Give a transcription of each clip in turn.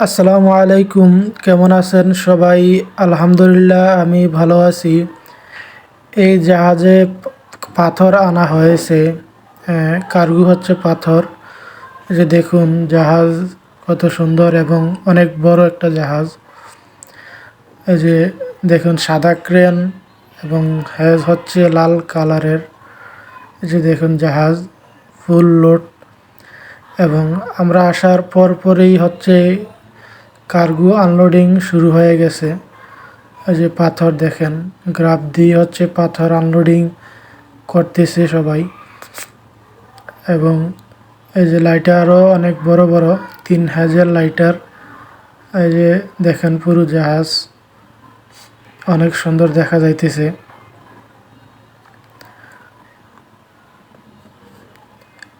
আসসালামু আলাইকুম। কেমন আছেন সবাই? আলহামদুলিল্লাহ, আমি ভালো আছি। এই জাহাজে পাথর আনা হয়েছে। কার্গো হচ্ছে পাথর। এই যে দেখুন জাহাজ কত সুন্দর এবং অনেক বড় একটা জাহাজ। এই যে দেখুন সাদা ক্রেন এবং হ্যাজ হচ্ছে লাল কালারের। এই যে দেখুন জাহাজ ফুল লোড, এবং আমরা আসার পরই হচ্ছে কার্গো আনলোডিং শুরু হয়ে গেছে। এই যে পাথর দেখেন, গ্রাফ দিয়ে হচ্ছে পাথর আনলোডিং করতেছে সবাই। এবং এই যে লাইটারও অনেক বড় বড় 3 হাজার লাইটার। এই যে দেখেন পুরো জাহাজ অনেক সুন্দর দেখা যাইতেছে।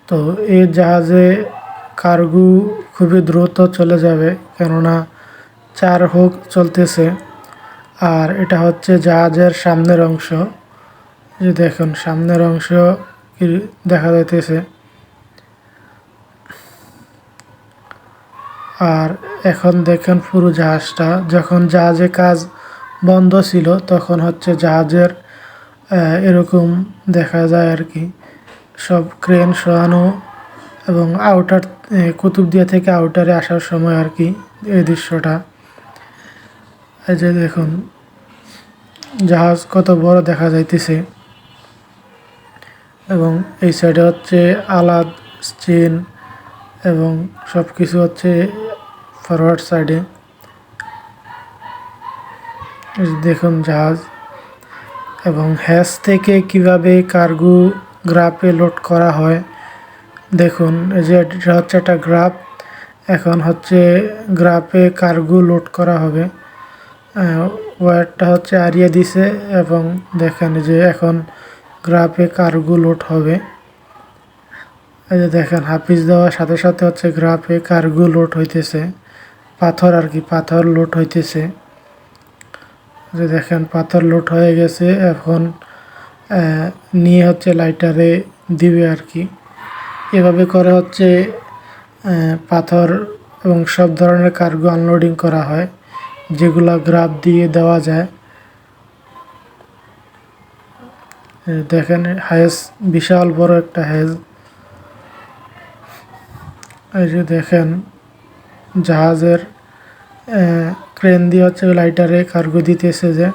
তো এই জাহাজে কার্গো খুবই দ্রুত চলে যাবে, কেননা 4 হুক চলতেছে। আর এটা হচ্ছে জাহাজের সামনের অংশ। যে দেখুন সামনের অংশ কি দেখা যাইতেছে। আর এখন দেখেন পুরো জাহাজটা, যখন জাহাজে কাজ বন্ধ ছিল তখন হচ্ছে জাহাজের এরকম দেখা যায় আর কি, সব ক্রেন সরানো এবং আউটার কুতুবদিয়া থেকে আউটারে আসার সময় আর কি এই দৃশ্যটা। এই যে দেখুন জাহাজ কত বড় দেখা যাইতেছে। এবং এই সাইডে হচ্ছে আলাদ চীন এবং সব কিছু হচ্ছে ফরওয়ার্ড সাইডে। দেখুন জাহাজ এবং হ্যাজ থেকে কিভাবে কার্গো গ্রাফে লোড করা হয়। দেখুন এই যে এটা হচ্ছে একটা গ্রাফ, এখন হচ্ছে গ্রাফে কার্গো লোড করা হবে। ওয়্যারটা হচ্ছে আরিয়ে দিছে এবং দেখেন যে এখন গ্রাফে কার্গো লোড হবে। এই যে দেখেন হাফিজ দেওয়ার সাথে সাথে হচ্ছে গ্রাফে কার্গো লোড হইতেছে, পাথর আর কি, পাথর লোড হইতেছে। যে দেখেন পাথর লোড হয়ে গেছে, এখন নিয়ে হচ্ছে লাইটারে দিবে আর কি। এভাবে করে হচ্ছে পাথর এবং সব ধরনের কার্গো আনলোডিং করা হয়, যেগুলা গ্রাফ দিয়ে দেওয়া যায়। দেখেন হাইস বিশাল বড় একটা হেজ। এই যে দেখেন জাহাজের ক্রেন দিয়ে হচ্ছে লাইটারে কার্গো দিতেছে। যে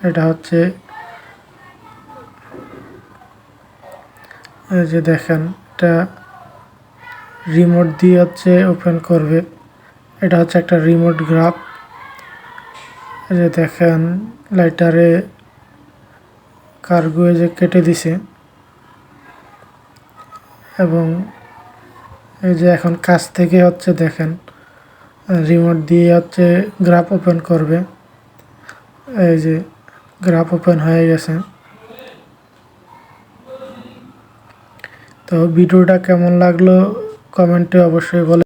এটা হচ্ছে এই যে দেখেন এটা রিমোট দিয়ে হচ্ছে ওপেন করবে। এটা হচ্ছে একটা রিমোট গ্রাফ। এই যে দেখেন লাইটারে কার্গো যে কেটে দিছে এবং এই যে এখন কাছ থেকে হচ্ছে দেখেন রিমোট দিয়ে হচ্ছে গ্রাফ ওপেন করবে। এই যে গ্রাফ ওপেন হয়ে গেছে। তো ভিডিওটা কেমন লাগলো কমেন্টে অবশ্যই বলে।